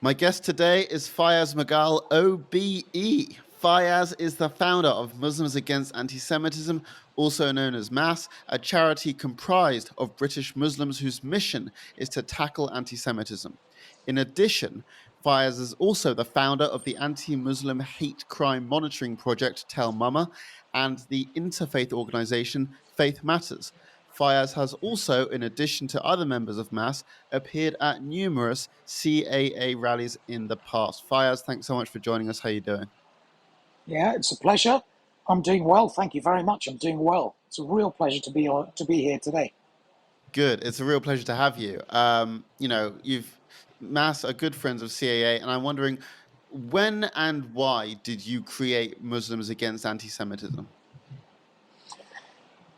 My guest today is Fiyaz Mughal OBE. Fiyaz is the founder of Muslims Against Antisemitism, also known as MAAS, a charity comprised of British Muslims whose mission is to tackle antisemitism. In addition, Fiyaz is also the founder of the anti-Muslim hate crime monitoring project Tell Mama and the interfaith organization Faith Matters. Fiyaz has also, in addition to other members of MAAS, appeared at numerous CAA rallies in the past. Fiyaz, thanks so much for joining us. How are you doing? Yeah, it's a pleasure. I'm doing well. Thank you very much. I'm doing well. It's a real pleasure to be here today. Good. It's a real pleasure to have you. You've MAAS are good friends of CAA, and I'm wondering when and why did you create Muslims Against Antisemitism?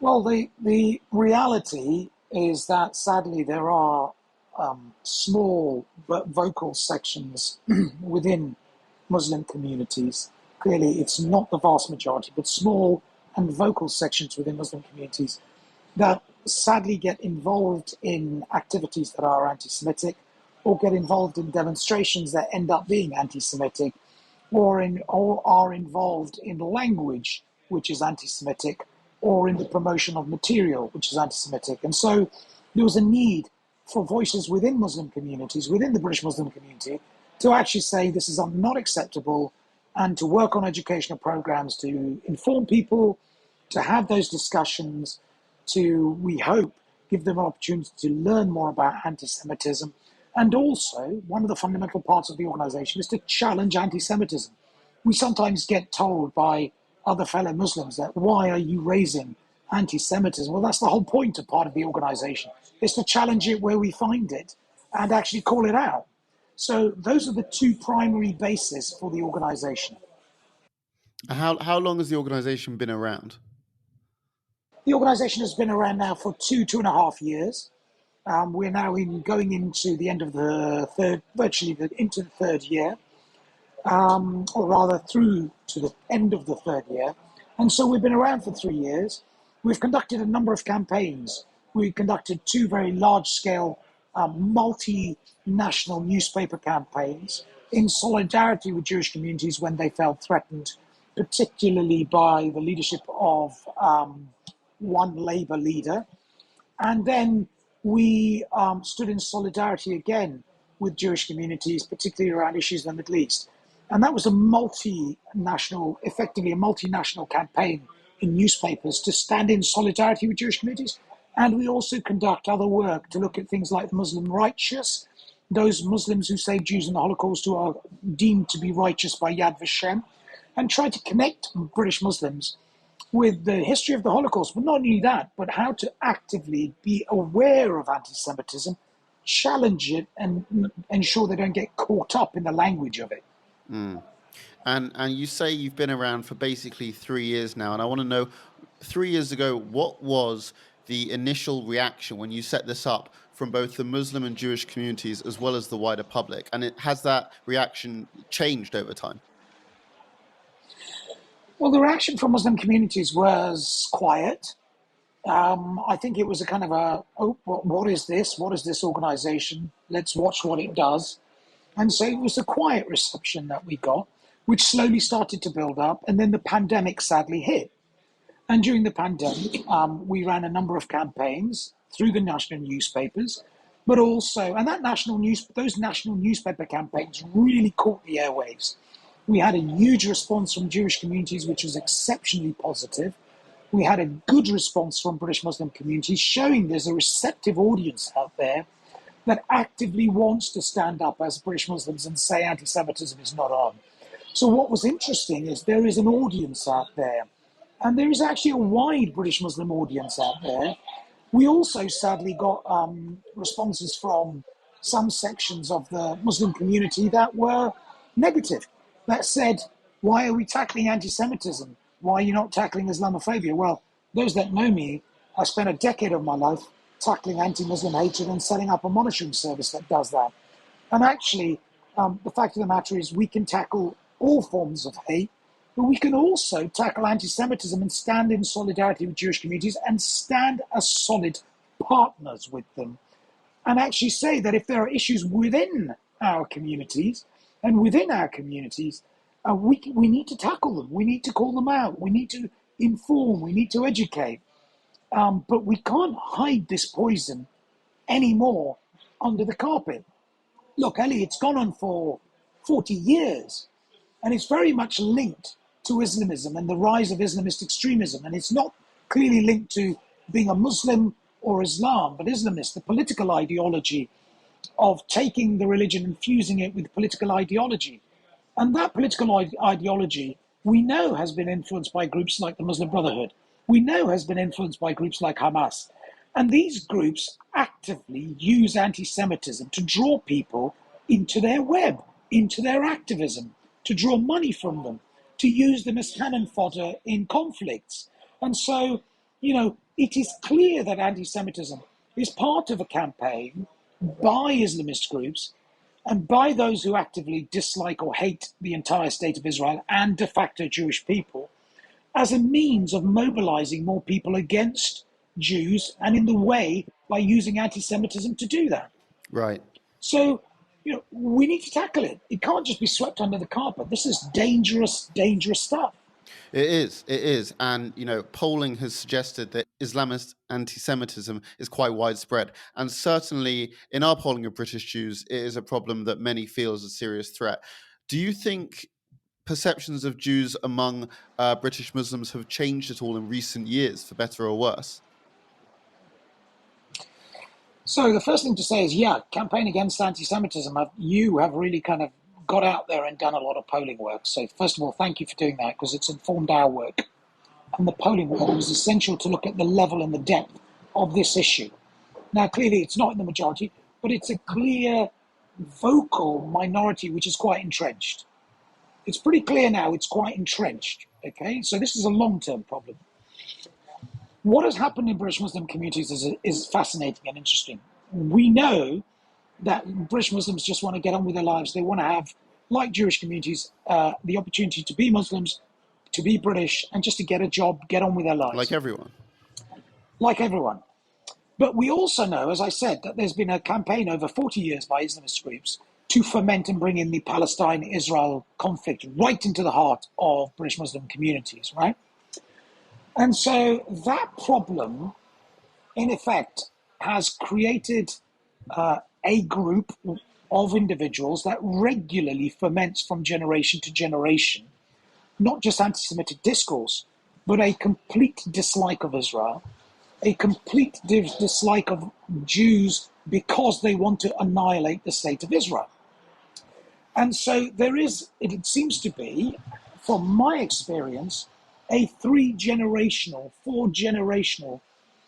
Well, the reality is that sadly there are small but vocal sections within Muslim communities. Clearly, it's not the vast majority, but small and vocal sections within Muslim communities that sadly get involved in activities that are anti-Semitic, or get involved in demonstrations that end up being anti-Semitic, or are involved in language which is anti-Semitic, or in the promotion of material which is anti-Semitic. And so there was a need for voices within Muslim communities, within the British Muslim community, to actually say this is not acceptable, and to work on educational programs to inform people, to have those discussions, to, we hope, give them an opportunity to learn more about anti-Semitism. And also, one of the fundamental parts of the organization is to challenge anti-Semitism. We sometimes get told by other fellow Muslims that, why are you raising anti-Semitism? Well, that's the whole point of part of the organization, is to challenge it where we find it and actually call it out. So those are the two primary bases for the organization. How long has the organization been around? The organization has been around now for 2.5 years. We're now going into the end of the third, into the third year, or rather through to the end of the third year. And so we've been around for 3 years. We've conducted a number of campaigns. We conducted two very large-scale multinational newspaper campaigns in solidarity with Jewish communities when they felt threatened, particularly by the leadership of one Labour leader. And then we stood in solidarity again with Jewish communities, particularly around issues in the Middle East. And that was effectively a multinational campaign in newspapers to stand in solidarity with Jewish communities. And we also conduct other work to look at things like Muslim righteous, those Muslims who saved Jews in the Holocaust who are deemed to be righteous by Yad Vashem, and try to connect British Muslims with the history of the Holocaust, but not only that, but how to actively be aware of anti-Semitism, challenge it, and ensure they don't get caught up in the language of it. Mm. And you say you've been around for basically 3 years now, and I want to know, 3 years ago, what was the initial reaction when you set this up from both the Muslim and Jewish communities as well as the wider public? And has that reaction changed over time? Well, the reaction from Muslim communities was quiet. I think it was a kind of what is this? What is this organization? Let's watch what it does. And so it was a quiet reception that we got, which slowly started to build up. And then the pandemic sadly hit. And during the pandemic, we ran a number of campaigns through the national newspapers, but also, and those national newspaper campaigns really caught the airwaves. We had a huge response from Jewish communities, which was exceptionally positive. We had a good response from British Muslim communities, showing there's a receptive audience out there that actively wants to stand up as British Muslims and say anti-Semitism is not on. So what was interesting is there is an audience out there, and there is actually a wide British Muslim audience out there. We also sadly got responses from some sections of the Muslim community that were negative, that said, why are we tackling anti-Semitism? Why are you not tackling Islamophobia? Well, those that know me, I spent a decade of my life tackling anti-Muslim hatred and setting up a monitoring service that does that. And actually, the fact of the matter is we can tackle all forms of hate, but we can also tackle anti-Semitism and stand in solidarity with Jewish communities and stand as solid partners with them. And actually say that if there are issues within our communities, and within our communities, we need to tackle them. We need to call them out. We need to inform. We need to educate. But we can't hide this poison anymore under the carpet. Look, Ellie, it's gone on for 40 years, and it's very much linked to Islamism and the rise of Islamist extremism. And it's not clearly linked to being a Muslim or Islam, but Islamist, the political ideology of taking the religion and fusing it with political ideology. And that political ideology, we know, has been influenced by groups like the Muslim Brotherhood. We know has been influenced by groups like Hamas. And these groups actively use anti-Semitism to draw people into their web, into their activism, to draw money from them, to use them as cannon fodder in conflicts. And so, it is clear that anti-Semitism is part of a campaign by Islamist groups and by those who actively dislike or hate the entire state of Israel and de facto Jewish people as a means of mobilizing more people against Jews, and in the way by using anti-Semitism to do that. Right. So, we need to tackle it. It can't just be swept under the carpet. This is dangerous, dangerous stuff. It is. And, polling has suggested that Islamist anti-Semitism is quite widespread. And certainly in our polling of British Jews, it is a problem that many feel is a serious threat. Do you think perceptions of Jews among British Muslims have changed at all in recent years, for better or worse? So the first thing to say is, campaign against anti-Semitism, you have really kind of got out there and done a lot of polling work. So first of all, thank you for doing that, because it's informed our work. And the polling work was essential to look at the level and the depth of this issue. Now, clearly it's not in the majority, but it's a clear, vocal minority which is quite entrenched. It's pretty clear now it's quite entrenched, okay? So this is a long-term problem. What has happened in British Muslim communities is fascinating and interesting. We know that British Muslims just want to get on with their lives. They want to have, like Jewish communities, the opportunity to be Muslims, to be British, and just to get a job, get on with their lives. Like everyone. Like everyone. But we also know, as I said, that there's been a campaign over 40 years by Islamist groups to foment and bring in the Palestine-Israel conflict right into the heart of British Muslim communities, right? And so that problem, in effect, has created a group of individuals that regularly foments from generation to generation, not just anti-Semitic discourse, but a complete dislike of Israel, a complete dislike of Jews because they want to annihilate the state of Israel. And so there is, it seems to be, from my experience, a 3-generational, 4-generational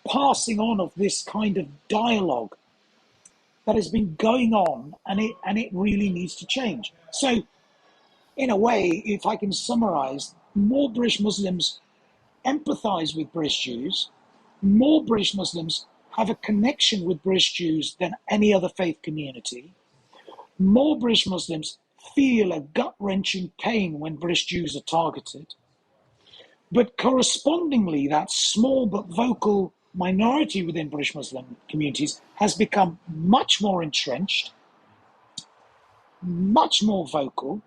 passing on of this kind of dialogue that has been going on, and it really needs to change. So, in a way, if I can summarize, more British Muslims empathize with British Jews, more British Muslims have a connection with British Jews than any other faith community. More British Muslims feel a gut-wrenching pain when British Jews are targeted. But correspondingly, that small but vocal minority within British Muslim communities has become much more entrenched, much more vocal,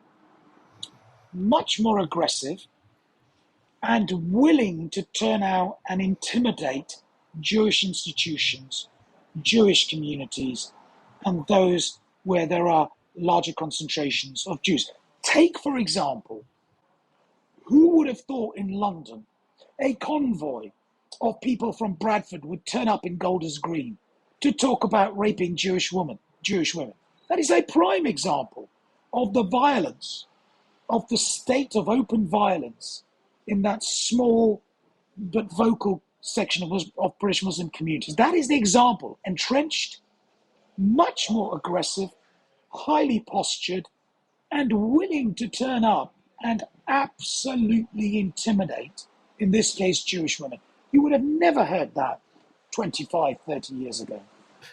much more aggressive, and willing to turn out and intimidate Jewish institutions, Jewish communities, and those where there are larger concentrations of Jews. Take, for example, who would have thought in London a convoy of people from Bradford would turn up in Golders Green to talk about raping Jewish women? That is a prime example of the violence, of the state of open violence in that small but vocal section of British Muslim communities. That is the example. Entrenched, much more aggressive, highly postured, and willing to turn up and absolutely intimidate, in this case, Jewish women. You would have never heard that 25, 30 years ago.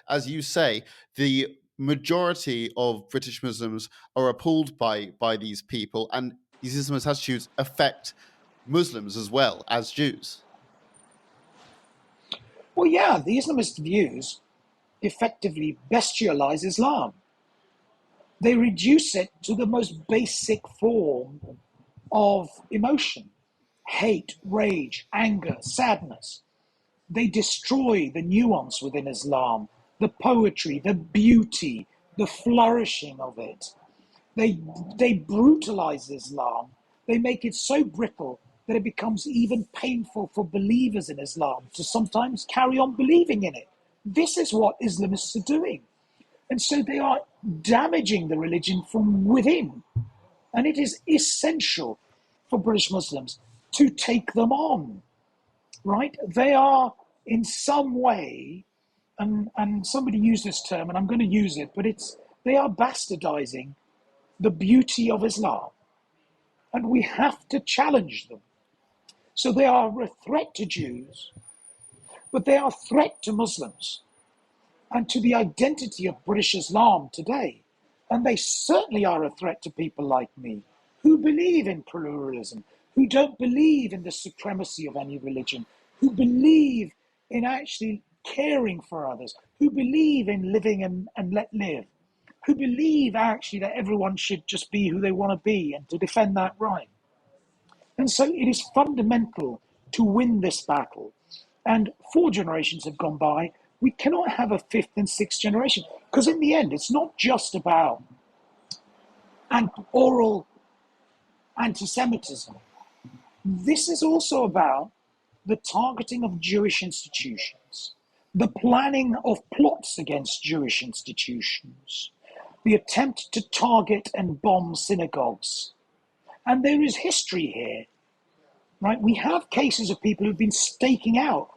As you say, the majority of British Muslims are appalled by these people, and these Islamist attitudes affect Muslims as well as Jews. Well, yeah, the Islamist views effectively bestialize Islam. They reduce it to the most basic form of emotion: hate, rage, anger, sadness. They destroy the nuance within Islam, the poetry, the beauty, the flourishing of it. They brutalize Islam. They make it so brittle that it becomes even painful for believers in Islam to sometimes carry on believing in it. This is what Islamists are doing. And so they are damaging the religion from within. And it is essential for British Muslims to take them on, right? They are in some way, and somebody used this term, and I'm going to use it, but they are bastardizing the beauty of Islam. And we have to challenge them. So they are a threat to Jews, but they are a threat to Muslims and to the identity of British Islam today. And they certainly are a threat to people like me, who believe in pluralism, who don't believe in the supremacy of any religion, who believe in actually caring for others, who believe in living and let live, who believe actually that everyone should just be who they want to be and to defend that right. And so it is fundamental to win this battle. And 4 generations have gone by. We cannot have a 5th and 6th generation, because in the end, it's not just about oral anti-Semitism. This is also about the targeting of Jewish institutions, the planning of plots against Jewish institutions, the attempt to target and bomb synagogues. And there is history here, right? We have cases of people who've been staking out,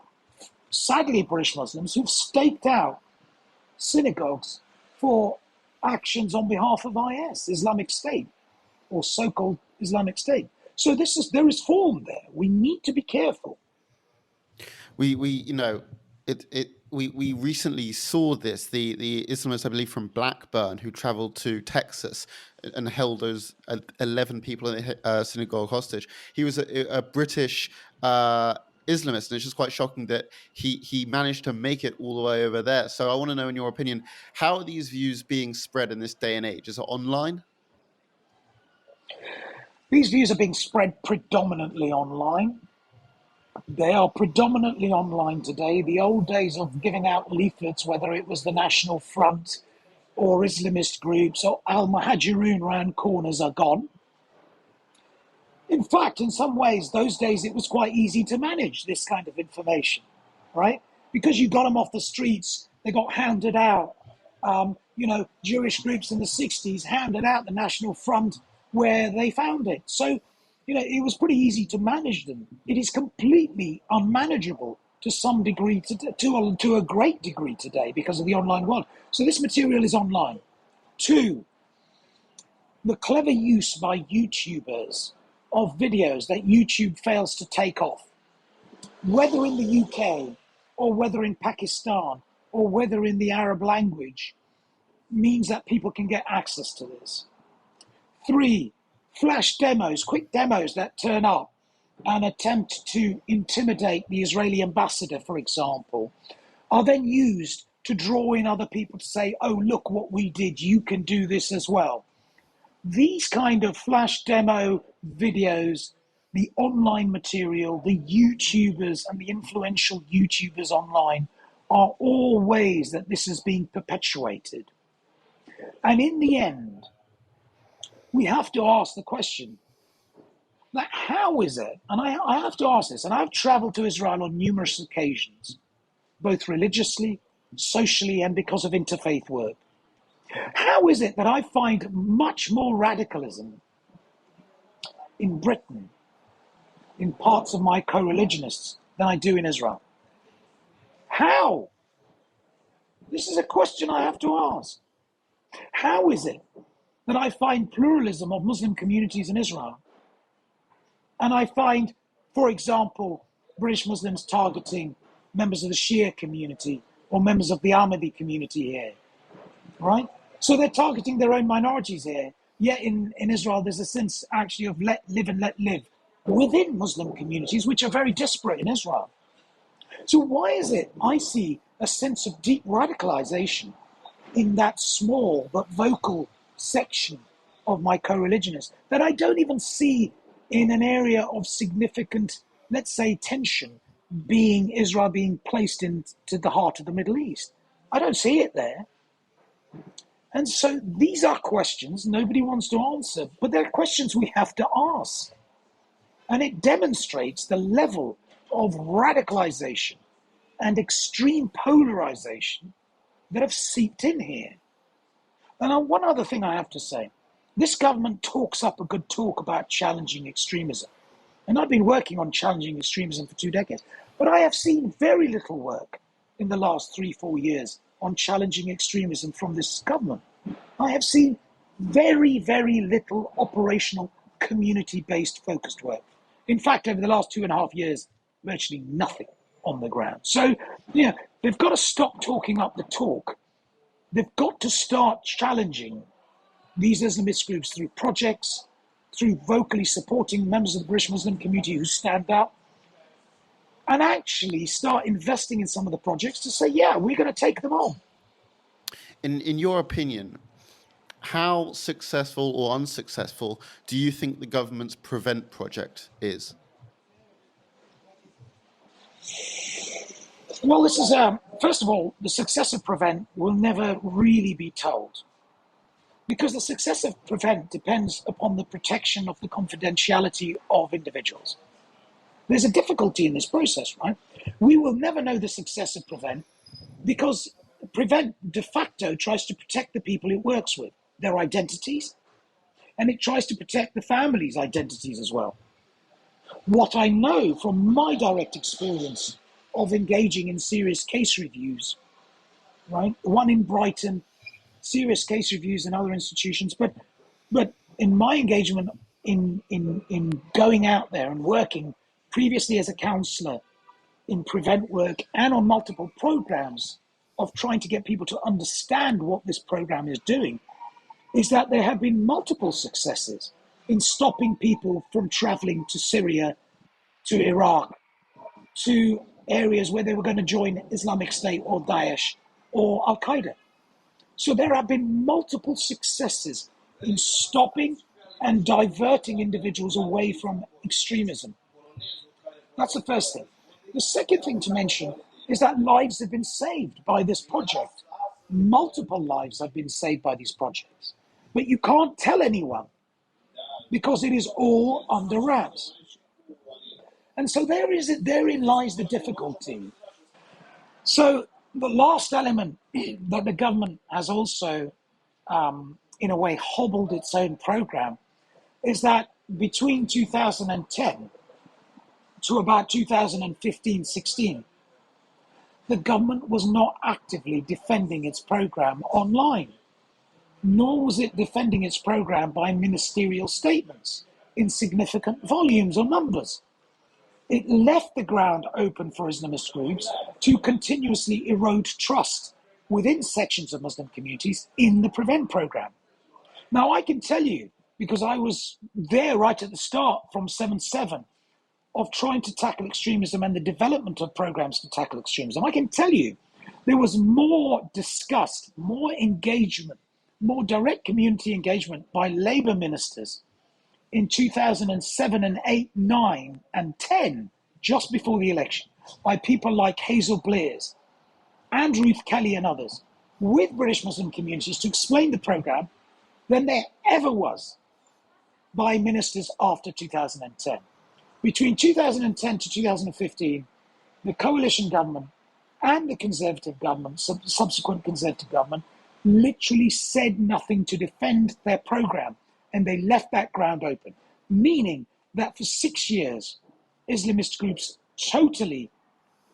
sadly British Muslims, who've staked out synagogues for actions on behalf of IS, Islamic State, or so-called Islamic State. So there is form there. We need to be careful. We recently saw this, the Islamists, I believe, from Blackburn, who traveled to Texas and held those 11 people in a synagogue hostage. He was a British Islamist, and it's just quite shocking that he managed to make it all the way over there. So I want to know, in your opinion, how are these views being spread in this day and age? Is it online? These views are being spread predominantly online. They are predominantly online today. The old days of giving out leaflets, whether it was the National Front or Islamist groups or Al-Muhajirun round corners, are gone. In fact, in some ways, those days it was quite easy to manage this kind of information, right? Because you got them off the streets, they got hounded out. Jewish groups in the 60s hounded out the National Front where they found it. So, it was pretty easy to manage them. It is completely unmanageable to some degree, to a great degree today because of the online world. So this material is online. 2, the clever use by YouTubers of videos that YouTube fails to take off, whether in the UK or whether in Pakistan or whether in the Arab language, means that people can get access to this. 3, flash demos, quick demos that turn up and attempt to intimidate the Israeli ambassador, for example, are then used to draw in other people to say, oh, look what we did, you can do this as well. These kind of flash demo videos, the online material, the YouTubers and the influential YouTubers online are all ways that this is being perpetuated. And in the end, we have to ask the question, that how is it, and I have to ask this, and I've traveled to Israel on numerous occasions, both religiously, socially, and because of interfaith work. How is it that I find much more radicalism in Britain, in parts of my co-religionists, than I do in Israel? How? This is a question I have to ask. How is it that I find pluralism of Muslim communities in Israel, and I find, for example, British Muslims targeting members of the Shia community or members of the Ahmadi community here, right? So they're targeting their own minorities here. Yet in Israel, there's a sense actually of let live and let live within Muslim communities, which are very disparate in Israel. So why is it I see a sense of deep radicalization in that small but vocal section of my co-religionists that I don't even see in an area of significant, let's say, tension, being Israel being placed into the heart of the Middle East. I don't see it there. And so these are questions nobody wants to answer, but they're questions we have to ask. And it demonstrates the level of radicalization and extreme polarization that have seeped in here. And one other thing I have to say, this government talks up a good talk about challenging extremism. And I've been working on challenging extremism for 2 decades, but I have seen very little work in the last 3-4 years on challenging extremism from this government. I have seen very, very little operational community-based focused work. In fact, over the last 2.5 years, virtually nothing on the ground. So, they've got to stop talking up the talk. They've got to start challenging these Islamist groups through projects, through vocally supporting members of the British Muslim community who stand up, and actually start investing in some of the projects to say, yeah, we're going to take them on. In your opinion, how successful or unsuccessful do you think the government's Prevent project is? Well, this is, first of all, the success of Prevent will never really be told, because the success of Prevent depends upon the protection of the confidentiality of individuals. There's a difficulty in this process, right? We will never know the success of Prevent because Prevent de facto tries to protect the people it works with, their identities, and it tries to protect the families' identities as well. What I know from my direct experience of engaging in serious case reviews, right? One in Brighton, serious case reviews in other institutions, but in my engagement in going out there and working previously as a counsellor in Prevent work and on multiple programs of trying to get people to understand what this program is doing, is that there have been multiple successes in stopping people from traveling to Syria, to Iraq, to areas where they were going to join Islamic State or Daesh or Al Qaeda. So there have been multiple successes in stopping and diverting individuals away from extremism. That's the first thing. The second thing to mention is that lives have been saved by this project. Multiple lives have been saved by these projects. But you can't tell anyone because it is all under wraps. And so therein lies the difficulty. So the last element that the government has also, in a way, hobbled its own program is that between 2010 to about 2015-16, the government was not actively defending its program online, nor was it defending its program by ministerial statements in significant volumes or numbers. It left the ground open for Islamist groups to continuously erode trust within sections of Muslim communities in the Prevent program. Now, I can tell you, because I was there right at the start from 7/7 of trying to tackle extremism and the development of programs to tackle extremism, I can tell you there was more discussed, more engagement, more direct community engagement by Labour ministers in 2007 and 8, 9 and 10, just before the election, by people like Hazel Blears and Ruth Kelly and others, with British Muslim communities to explain the programme than there ever was by ministers after 2010. Between 2010 to 2015, the coalition government and the Conservative government, subsequent Conservative government, literally said nothing to defend their programme, and they left that ground open, meaning that for 6 years, Islamist groups totally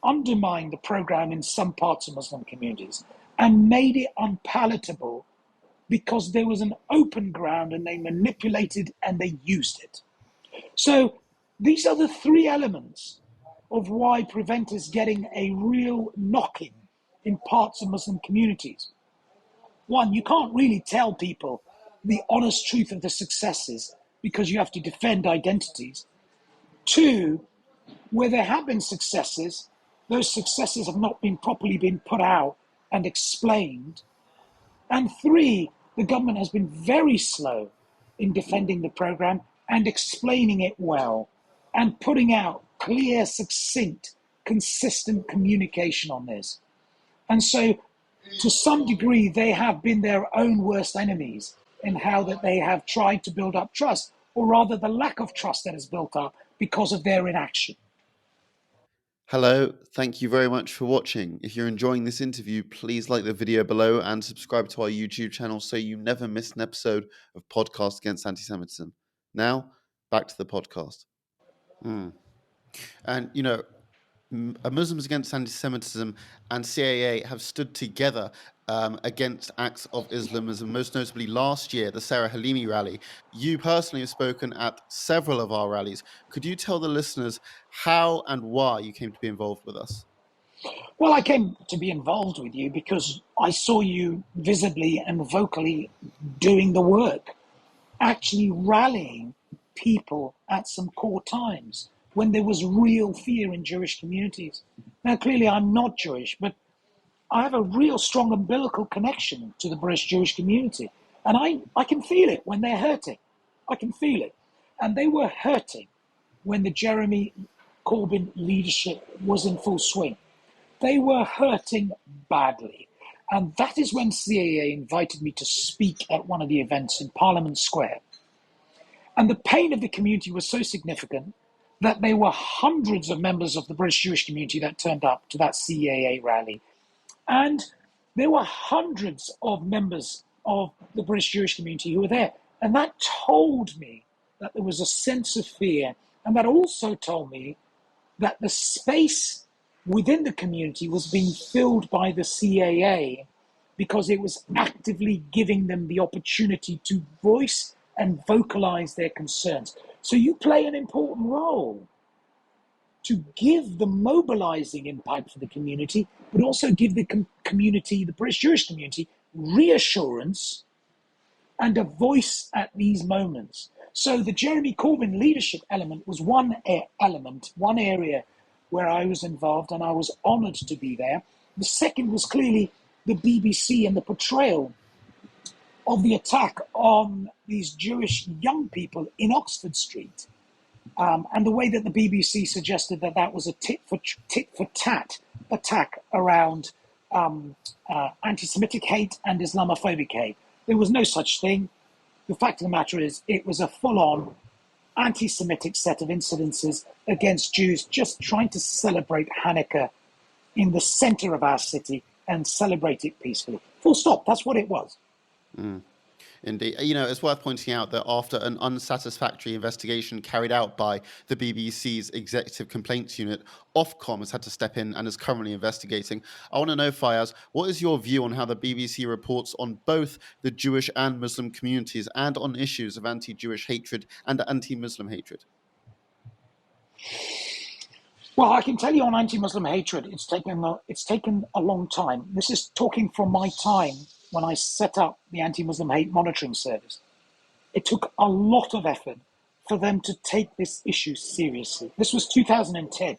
undermined the programme in some parts of Muslim communities and made it unpalatable because there was an open ground and they manipulated and they used it. So these are the three elements of why Prevent is getting a real knocking in parts of Muslim communities. One, you can't really tell people the honest truth of the successes because you have to defend identities. Two, where there have been successes, those successes have not been properly put out and explained. And three, the government has been very slow in defending the program and explaining it well and putting out clear, succinct, consistent communication on this. And so, to some degree, they have been their own worst enemies in how that they have tried to build up trust, or rather the lack of trust that is built up because of their inaction. Hello, thank you very much for watching. If you're enjoying this interview, please like the video below and subscribe to our YouTube channel so you never miss an episode of Podcast Against Antisemitism. Now, back to the podcast. And, you know, Muslims Against Antisemitism and CAA have stood together against acts of Islamism, most notably last year, the Sarah Halimi rally. You personally have spoken at several of our rallies. Could you tell the listeners how and why you came to be involved with us? Well, I came to be involved with you because I saw you visibly and vocally doing the work, actually rallying people at some core times when there was real fear in Jewish communities. Now, clearly, I'm not Jewish, but I have a real strong umbilical connection to the British Jewish community. And I can feel it when they're hurting. I can feel it. And they were hurting when the Jeremy Corbyn leadership was in full swing. They were hurting badly. And that is when CAA invited me to speak at one of the events in Parliament Square. And the pain of the community was so significant that there were hundreds of members of the British Jewish community that turned up to that CAA rally. And there were hundreds of members of the British Jewish community who were there. And that told me that there was a sense of fear. And that also told me that the space within the community was being filled by the CAA because it was actively giving them the opportunity to voice and vocalize their concerns. So you play an important role to give the mobilizing impact for the community, but also give the community, the British Jewish community, reassurance and a voice at these moments. So the Jeremy Corbyn leadership element was one element, one area where I was involved, and I was honored to be there. The second was clearly the BBC and the portrayal of the attack on these Jewish young people in Oxford Street. And the way that the BBC suggested that that was a tit for tat attack around anti-Semitic hate and Islamophobic hate. There was no such thing. The fact of the matter is it was a full-on anti-Semitic set of incidences against Jews just trying to celebrate Hanukkah in the center of our city and celebrate it peacefully. Full stop. That's what it was. Indeed. You know, it's worth pointing out that after an unsatisfactory investigation carried out by the BBC's Executive Complaints Unit, Ofcom has had to step in and is currently investigating. I want to know, Fiyaz, what is your view on how the BBC reports on both the Jewish and Muslim communities and on issues of anti-Jewish hatred and anti-Muslim hatred? Well, I can tell you on anti-Muslim hatred, it's taken a long time. This is talking from my time when I set up the anti-Muslim hate monitoring service. It took a lot of effort for them to take this issue seriously. This was 2010.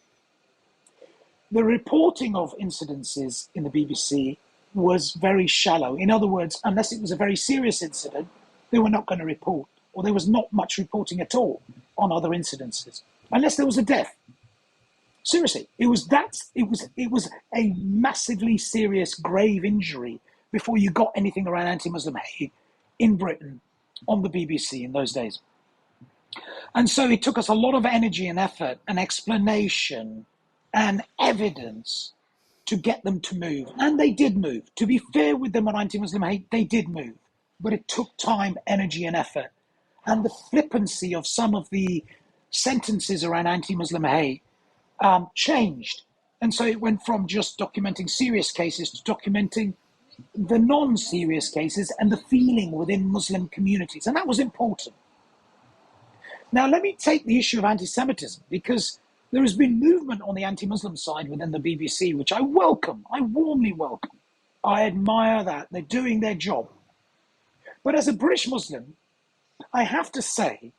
The reporting of incidences in the BBC was very shallow. In other words, unless it was a very serious incident, they were not going to report, or there was not much reporting at all on other incidences, unless there was a death. Seriously, it was a massively serious, grave injury before you got anything around anti-Muslim hate in Britain on the BBC in those days. And so it took us a lot of energy and effort and explanation and evidence to get them to move. And they did move. To be fair with them on anti-Muslim hate, they did move. But it took time, energy, and effort. And the flippancy of some of the sentences around anti-Muslim hate changed. And so it went from just documenting serious cases to documenting the non-serious cases and the feeling within Muslim communities. And that was important. Now, let me take the issue of anti-Semitism, because there has been movement on the anti-Muslim side within the BBC, which I welcome. I warmly welcome. I admire that. They're doing their job. But as a British Muslim, I have to say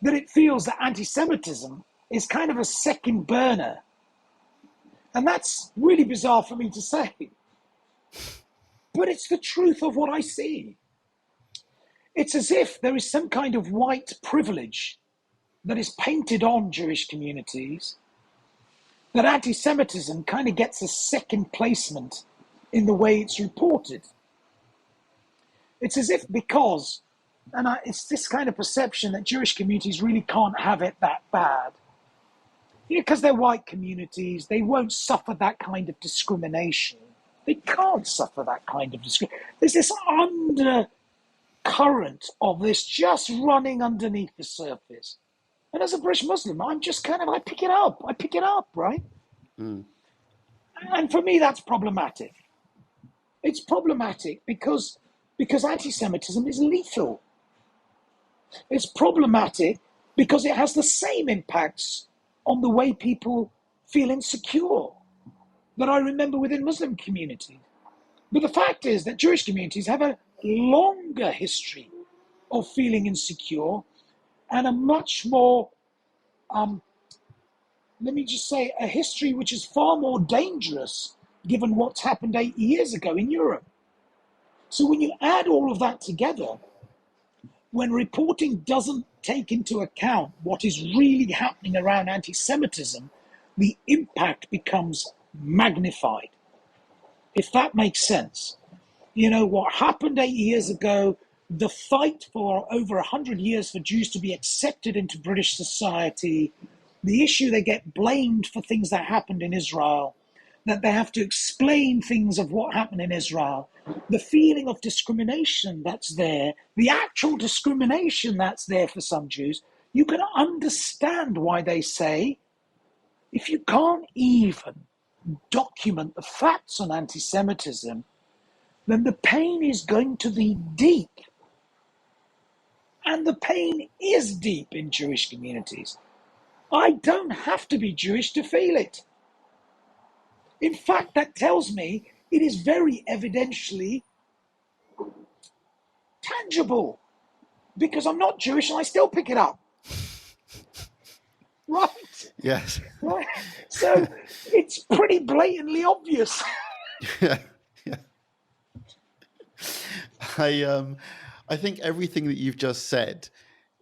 that it feels that anti-Semitism is kind of a second burner. And that's really bizarre for me to say. But it's the truth of what I see. It's as if there is some kind of white privilege that is painted on Jewish communities, that anti-Semitism kind of gets a second placement in the way it's reported. It's as if because, it's this kind of perception that Jewish communities really can't have it that bad. Because they're white communities, they won't suffer that kind of discrimination. They can't suffer that kind of discrimination. There's this undercurrent of this just running underneath the surface. And as a British Muslim, I'm just I pick it up, right? Mm. And for me, that's problematic. It's problematic because anti-Semitism is lethal. It's problematic because it has the same impacts on the way people feel insecure that I remember within Muslim communities. But the fact is that Jewish communities have a longer history of feeling insecure and a much more, let me just say, a history which is far more dangerous given what's happened 8 years ago in Europe. So when you add all of that together, when reporting doesn't take into account what is really happening around anti-Semitism, the impact becomes magnified, if that makes sense. You know, what happened 8 years ago, the fight for over 100 years for Jews to be accepted into British society, the issue they get blamed for things that happened in Israel, that they have to explain things of what happened in Israel, the feeling of discrimination that's there, the actual discrimination that's there for some Jews, you can understand why they say, if you can't even document the facts on anti-Semitism, then the pain is going to be deep. And the pain is deep in Jewish communities. I don't have to be Jewish to feel it. In fact, that tells me it is very evidentially tangible, because I'm not Jewish and I still pick it up. Right? Yes. Right? So it's pretty blatantly obvious. Yeah. I think everything that you've just said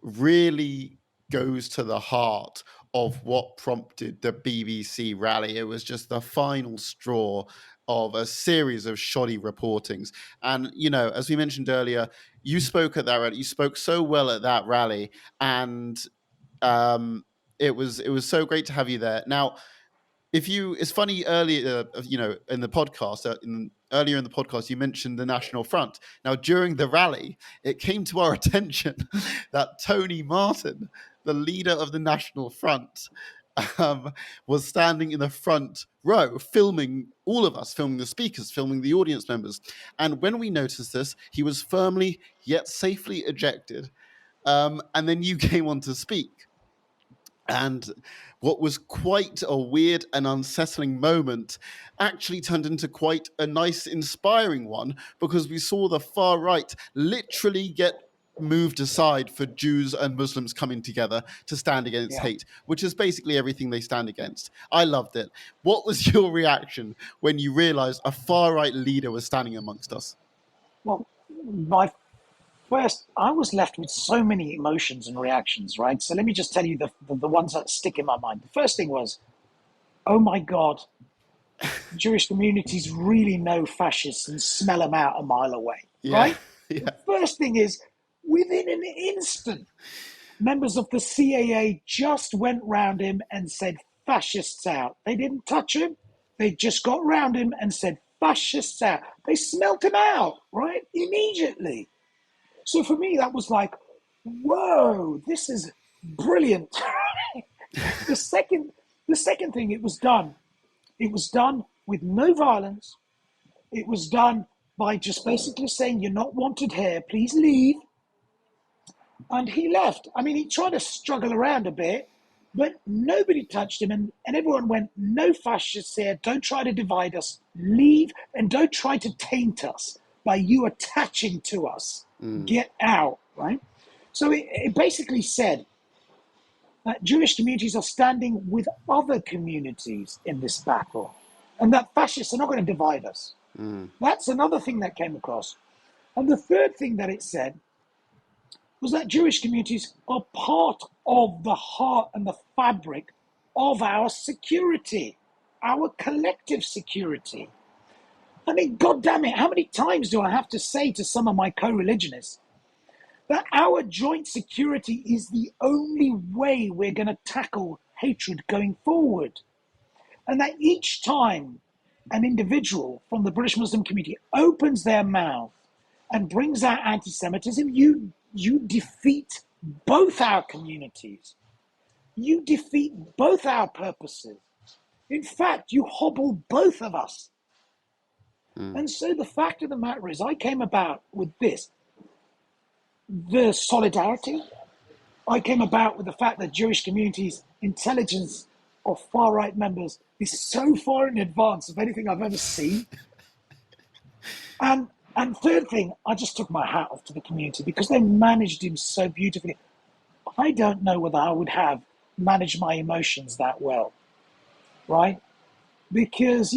really goes to the heart of what prompted the BBC rally. It was just the final straw of a series of shoddy reportings. And, you know, as we mentioned earlier, you spoke at that rally. You spoke so well at that rally, and it was so great to have you there. Now, it's funny, earlier, in the podcast, earlier in the podcast, you mentioned the National Front. Now, during the rally, it came to our attention that Tony Martin, the leader of the National Front, was standing in the front row, filming all of us, filming the speakers, filming the audience members. And when we noticed this, he was firmly yet safely ejected. And then you came on to speak. And what was quite a weird and unsettling moment actually turned into quite a nice, inspiring one, because we saw the far right literally get moved aside for Jews and Muslims coming together to stand against hate, which is basically everything they stand against. I loved it. What was your reaction when you realized a far right leader was standing amongst us? Well, I was left with so many emotions and reactions, right? So let me just tell you the ones that stick in my mind. The first thing was, oh my God, Jewish communities really know fascists and smell them out a mile away, right? Yeah. The first thing is, within an instant, members of the CAA just went round him and said, fascists out. They didn't touch him. They just got round him and said, fascists out. They smelt him out, right? Immediately. So for me, that was like, whoa, this is brilliant. The second thing, it was done. It was done with no violence. It was done by just basically saying, you're not wanted here, please leave. And he left. I mean, he tried to struggle around a bit, but nobody touched him. And everyone went, no fascists here, don't try to divide us, leave, and don't try to taint us by you attaching to us. Get out, right? So it basically said that Jewish communities are standing with other communities in this battle, and that fascists are not going to divide us. That's another thing that came across. And the third thing that it said was that Jewish communities are part of the heart and the fabric of our security, our collective security. I mean, God damn it, how many times do I have to say to some of my co-religionists that our joint security is the only way we're going to tackle hatred going forward? And that each time an individual from the British Muslim community opens their mouth and brings out anti-Semitism, you defeat both our communities. You defeat both our purposes. In fact, you hobble both of us. And so the fact of the matter is, I came about with this. The solidarity. I came about with the fact that Jewish communities' intelligence of far-right members is so far in advance of anything I've ever seen. And third thing, I just took my hat off to the community because they managed him so beautifully. I don't know whether I would have managed my emotions that well, right? Because,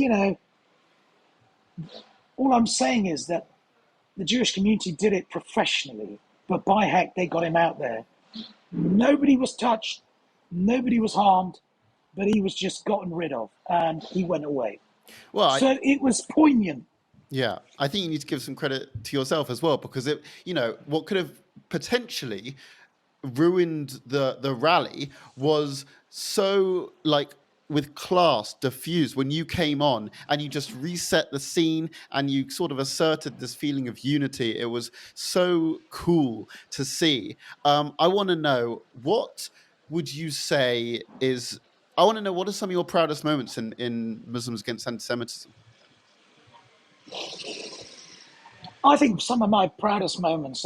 all I'm saying is that the Jewish community did it professionally, but by heck, they got him out there. Nobody was touched, nobody was harmed, but he was just gotten rid of, and he went away. Well, so it was poignant. Yeah, I think you need to give some credit to yourself as well, because what could have potentially ruined the rally was so with class diffused when you came on and you just reset the scene and you sort of asserted this feeling of unity. It was so cool to see. I want to know, what would you say is, I want to know, what are some of your proudest moments in Muslims Against Antisemitism? I think some of my proudest moments,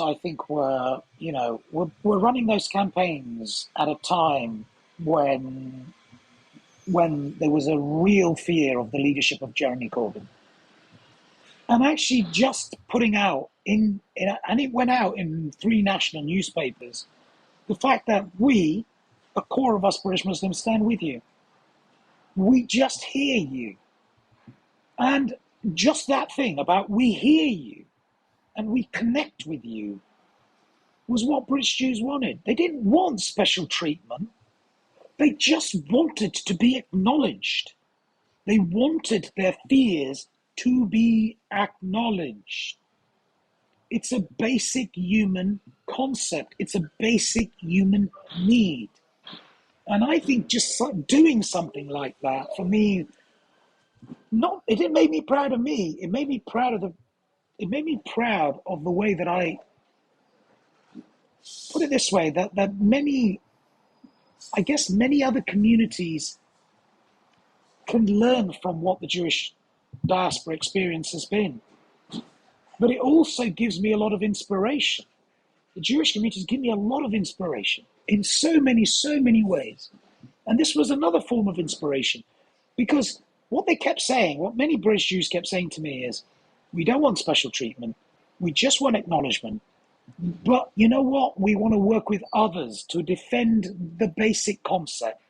were, we're running those campaigns at a time when there was a real fear of the leadership of Jeremy Corbyn. And actually just putting out, and it went out in 3 national newspapers, the fact that we, a core of us British Muslims, stand with you. We just hear you. And just that thing about we hear you and we connect with you was what British Jews wanted. They didn't want special treatment. They just wanted to be acknowledged. They wanted their fears to be acknowledged. It's a basic human concept. It's a basic human need. And I think just doing something like that, for me, it didn't make me proud of me. It made me proud of the way that I put it this way, that many other communities can learn from what the Jewish diaspora experience has been. But it also gives me a lot of inspiration. The Jewish communities give me a lot of inspiration in so many ways. And this was another form of inspiration, because what many British Jews kept saying to me is, we don't want special treatment, we just want acknowledgement. But you know what? We want to work with others to defend the basic concept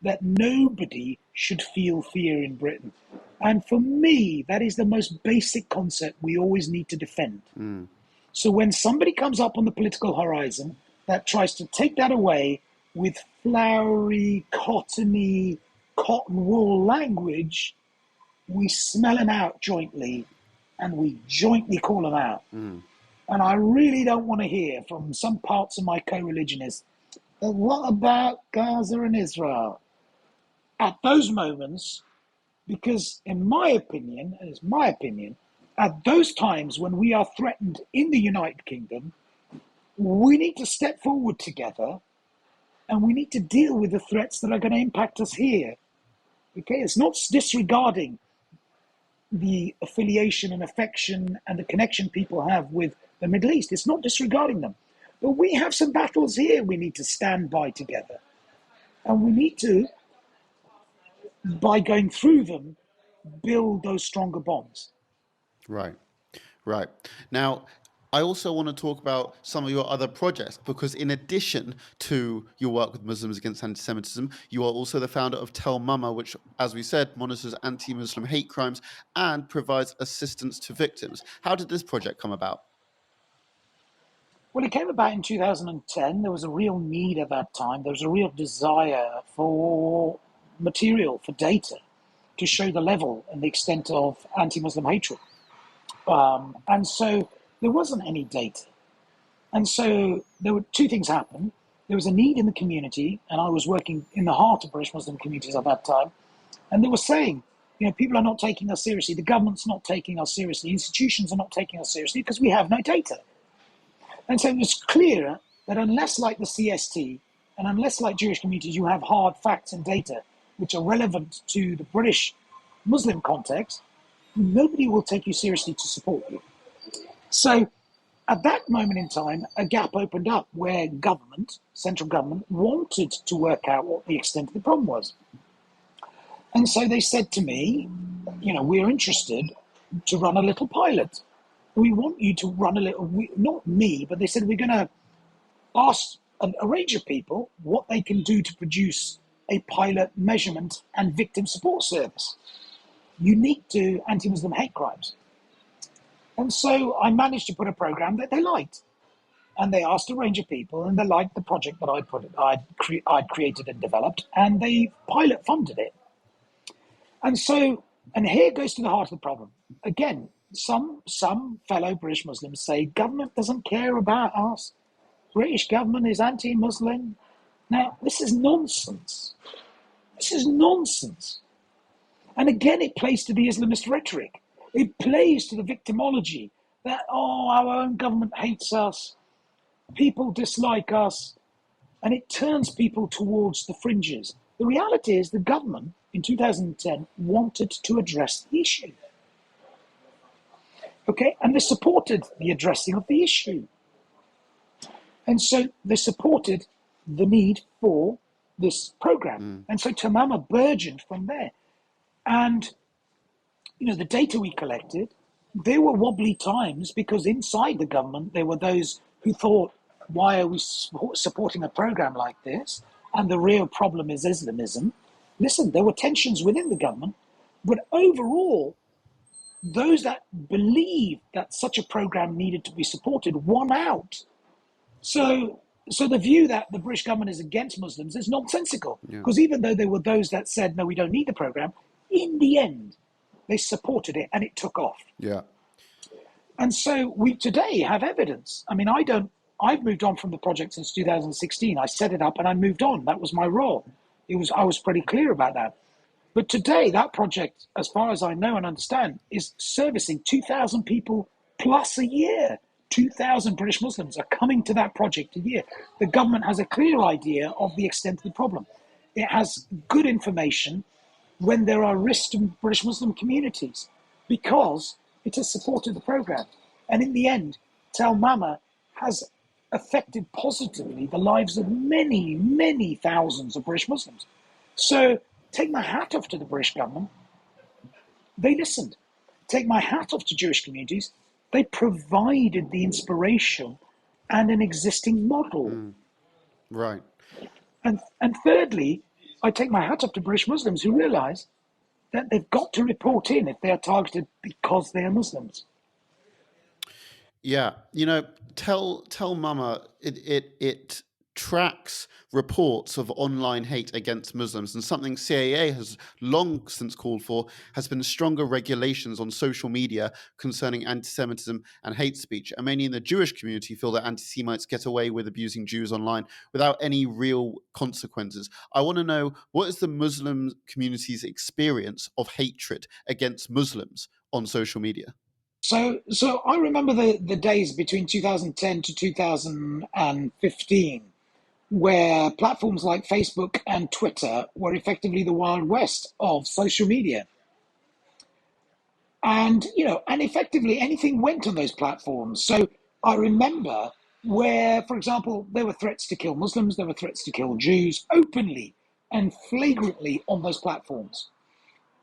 that nobody should feel fear in Britain. And for me, that is the most basic concept we always need to defend. So when somebody comes up on the political horizon that tries to take that away with flowery, cottony, cotton wool language, we smell them out jointly and we jointly call them out. And I really don't want to hear from some parts of my co-religionists, what about Gaza and Israel? At those moments, because in my opinion, at those times when we are threatened in the United Kingdom, we need to step forward together and we need to deal with the threats that are going to impact us here. Okay, it's not disregarding the affiliation and affection and the connection people have with the Middle East. It's not disregarding them. But we have some battles here we need to stand by together. And we need to, by going through them, build those stronger bonds. Right. Now, I also want to talk about some of your other projects, because in addition to your work with Muslims Against Antisemitism, you are also the founder of Tell Mama, which, as we said, monitors anti-Muslim hate crimes and provides assistance to victims. How did this project come about? Well, it came about in 2010. There was a real need at that time. There was a real desire for material, for data, to show the level and the extent of anti-Muslim hatred. And so there wasn't any data. And so there were two things happened. There was a need in the community, and I was working in the heart of British Muslim communities at that time. And they were saying, people are not taking us seriously. The government's not taking us seriously. Institutions are not taking us seriously because we have no data. And so it was clear that unless, like the CST, and unless, like Jewish communities, you have hard facts and data which are relevant to the British Muslim context, nobody will take you seriously to support you. So at that moment in time, a gap opened up where government, central government, wanted to work out what the extent of the problem was. And so they said to me, we're interested to run a little pilot. We want you to run a little, not me, but they said, we're going to ask a range of people what they can do to produce a pilot measurement and victim support service unique to anti-Muslim hate crimes. And so I managed to put a program that they liked. And they asked a range of people, and they liked the project that I'd created and developed, and they pilot funded it. And so, and here goes to the heart of the problem. Again, some fellow British Muslims say government doesn't care about us. British government is anti-Muslim. Now, this is nonsense. This is nonsense. And again, it plays to the Islamist rhetoric. It plays to the victimology that, our own government hates us, people dislike us, and it turns people towards the fringes. The reality is the government in 2010 wanted to address the issue. Okay, and they supported the addressing of the issue. And so they supported the need for this program. And so Tamama burgeoned from there. And, the data we collected, there were wobbly times because inside the government, there were those who thought, why are we supporting a program like this? And the real problem is Islamism. Listen, there were tensions within the government, but overall, those that believed that such a program needed to be supported won out. So the view that the British government is against Muslims is nonsensical, because even though there were those that said, no, we don't need the program, in the end, they supported it and it took off. Yeah. And so we today have evidence. I mean, I've moved on from the project since 2016. I set it up and I moved on. That was my role. I was pretty clear about that. But today, that project, as far as I know and understand, is servicing 2,000 people plus a year. 2,000 British Muslims are coming to that project a year. The government has a clear idea of the extent of the problem. It has good information when there are risks to British Muslim communities because it has supported the program. And in the end, Tell Mama has affected positively the lives of many, many thousands of British Muslims. So take my hat off to the British government. They listened. Take my hat off to Jewish communities. They provided the inspiration and an existing model. Right. And thirdly, I take my hat off to British Muslims who realize that they've got to report in if they are targeted because they are Muslims. Yeah, Tell Mama, it tracks reports of online hate against Muslims, and something CAA has long since called for has been stronger regulations on social media concerning anti-Semitism and hate speech. And many in the Jewish community feel that anti-Semites get away with abusing Jews online without any real consequences. I want to know, what is the Muslim community's experience of hatred against Muslims on social media? So I remember the days between 2010 to 2015 where platforms like Facebook and Twitter were effectively the Wild West of social media. And, and effectively anything went on those platforms. So I remember where, for example, there were threats to kill Muslims, there were threats to kill Jews openly and flagrantly on those platforms.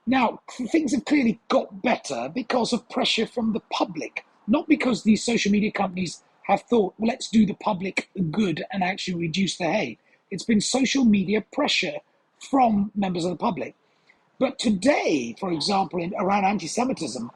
Now, things have clearly got better because of pressure from the public not because these social media companies have thought, well, let's do the public good and actually reduce the hate. It's been social media pressure from members of the public. But today, for example, around anti Semitism,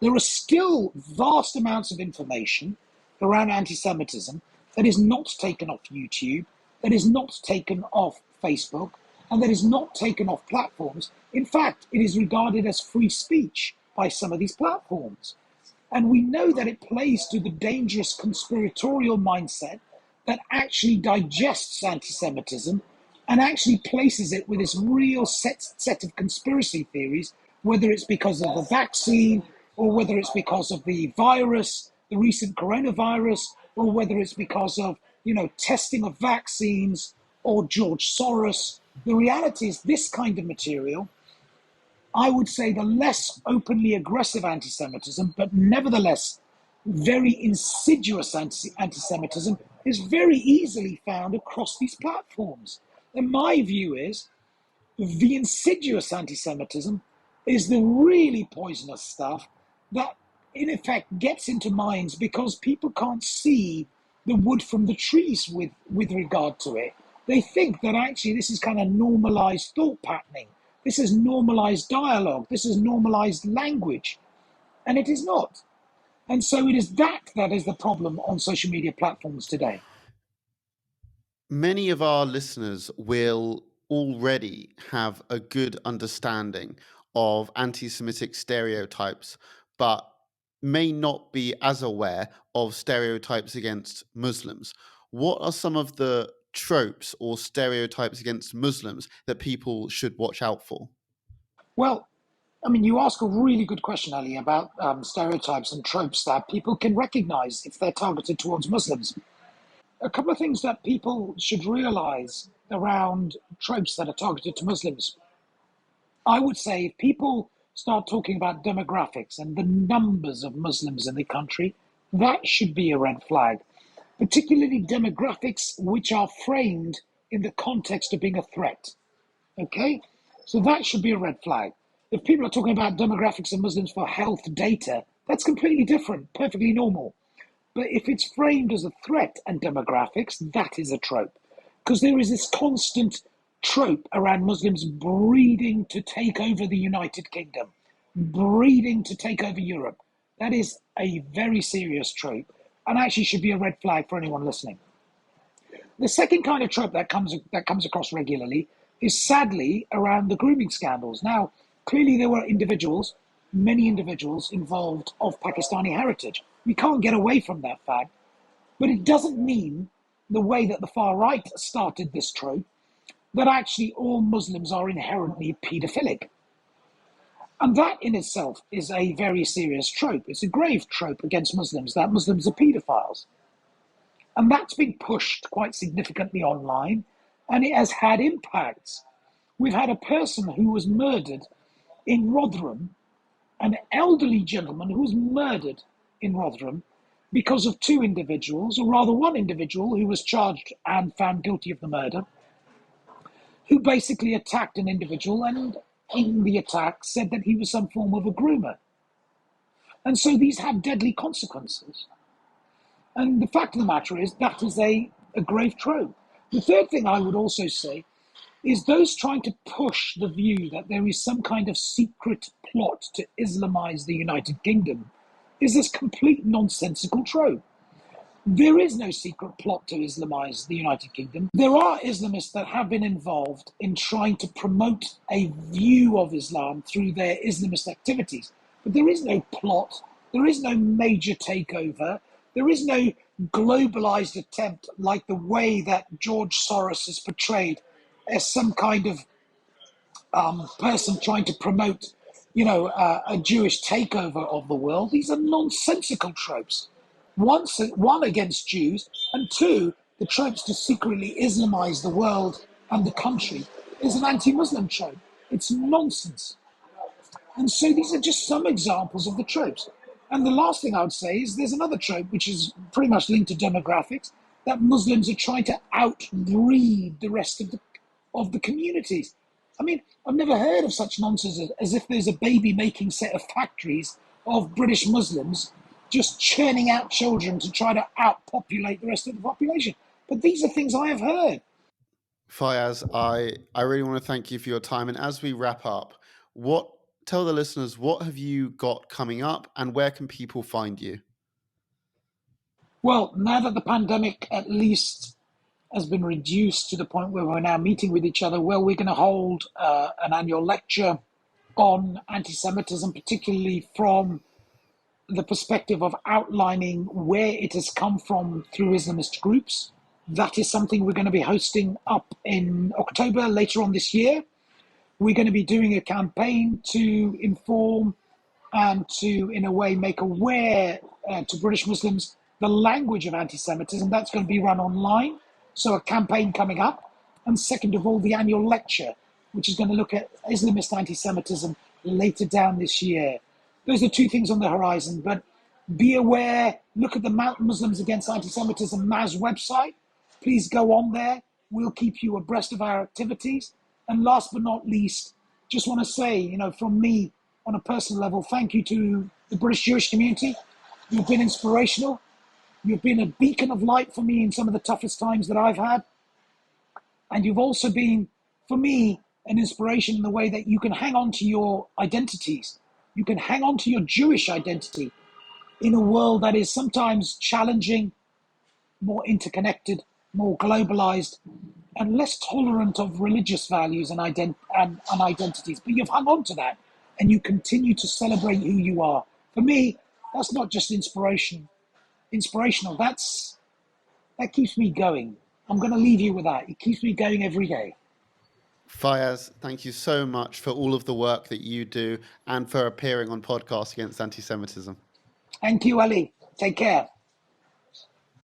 there are still vast amounts of information around anti Semitism that is not taken off YouTube, that is not taken off Facebook, and that is not taken off platforms. In fact, it is regarded as free speech by some of these platforms. And we know that it plays to the dangerous conspiratorial mindset that actually digests anti Semitism and actually places it with this real set of conspiracy theories, whether it's because of the vaccine or whether it's because of the virus, the recent coronavirus, or whether it's because of, testing of vaccines or George Soros. The reality is this kind of material, I would say the less openly aggressive anti-Semitism, but nevertheless very insidious anti-Semitism, is very easily found across these platforms. And my view is the insidious anti-Semitism is the really poisonous stuff that in effect gets into minds because people can't see the wood from the trees with regard to it. They think that actually this is kind of normalized thought patterning. This is normalized dialogue. This is normalized language. And it is not. And so it is that is the problem on social media platforms today. Many of our listeners will already have a good understanding of anti Semitic stereotypes, but may not be as aware of stereotypes against Muslims. What are some of the tropes or stereotypes against Muslims that people should watch out for? Well, I mean, you ask a really good question, Ali, about stereotypes and tropes that people can recognize if they're targeted towards Muslims. A couple of things that people should realize around tropes that are targeted to Muslims. I would say if people start talking about demographics and the numbers of Muslims in the country, that should be a red flag, particularly demographics which are framed in the context of being a threat. Okay? So that should be a red flag. If people are talking about demographics of Muslims for health data, that's completely different, perfectly normal. But if it's framed as a threat and demographics, that is a trope. Because there is this constant trope around Muslims breeding to take over the United Kingdom, breeding to take over Europe. That is a very serious trope and actually should be a red flag for anyone listening. The second kind of trope that comes across regularly is sadly around the grooming scandals. Now, clearly there were many individuals involved of Pakistani heritage. We can't get away from that fact, but it doesn't mean the way that the far right started this trope, that actually all Muslims are inherently paedophilic. And that in itself is a very serious trope. It's a grave trope against Muslims, that Muslims are paedophiles. And that's been pushed quite significantly online, and it has had impacts. We've had a person who was murdered in Rotherham, an elderly gentleman who was murdered in Rotherham because of two individuals, or rather one individual who was charged and found guilty of the murder, who basically attacked an individual and in the attack said that he was some form of a groomer. And so these have deadly consequences. And the fact of the matter is that is a grave trope. The third thing I would also say is those trying to push the view that there is some kind of secret plot to Islamize the United Kingdom is this complete nonsensical trope. There is no secret plot to Islamize the United Kingdom. There are Islamists that have been involved in trying to promote a view of Islam through their Islamist activities. But there is no plot, there is no major takeover, there is no globalized attempt like the way that George Soros is portrayed as some kind of person trying to promote, a Jewish takeover of the world. These are nonsensical tropes. One against Jews, and two, the tropes to secretly Islamize the world and the country is an anti-Muslim trope. It's nonsense. And so these are just some examples of the tropes. And the last thing I would say is there's another trope, which is pretty much linked to demographics, that Muslims are trying to outbreed the rest of the communities. I mean, I've never heard of such nonsense as if there's a baby-making set of factories of British Muslims just churning out children to try to outpopulate the rest of the population. But these are things I have heard. Fayaz, I really want to thank you for your time. And as we wrap up, tell the listeners, what have you got coming up and where can people find you? Well, now that the pandemic at least has been reduced to the point where we're now meeting with each other, well, we're going to hold an annual lecture on anti-Semitism, particularly from the perspective of outlining where it has come from through Islamist groups. That is something we're going to be hosting up in October later on this year. We're going to be doing a campaign to inform and to, in a way, make aware to British Muslims the language of anti-Semitism. That's going to be run online. So a campaign coming up. And second of all, the annual lecture, which is going to look at Islamist anti-Semitism later down this year. Those are two things on the horizon, but be aware, look at the Muslims Against Antisemitism MAAS website. Please go on there. We'll keep you abreast of our activities. And last but not least, just want to say, from me on a personal level, thank you to the British Jewish community. You've been inspirational. You've been a beacon of light for me in some of the toughest times that I've had. And you've also been, for me, an inspiration in the way that you can hang on to your identities. You can hang on to your Jewish identity in a world that is sometimes challenging, more interconnected, more globalized, and less tolerant of religious values and identities. But you've hung on to that, and you continue to celebrate who you are. For me, that's not just inspirational. That keeps me going. I'm going to leave you with that. It keeps me going every day. Fayaz, thank you so much for all of the work that you do and for appearing on Proudest Against Antisemitism. Thank you, Ali. Take care.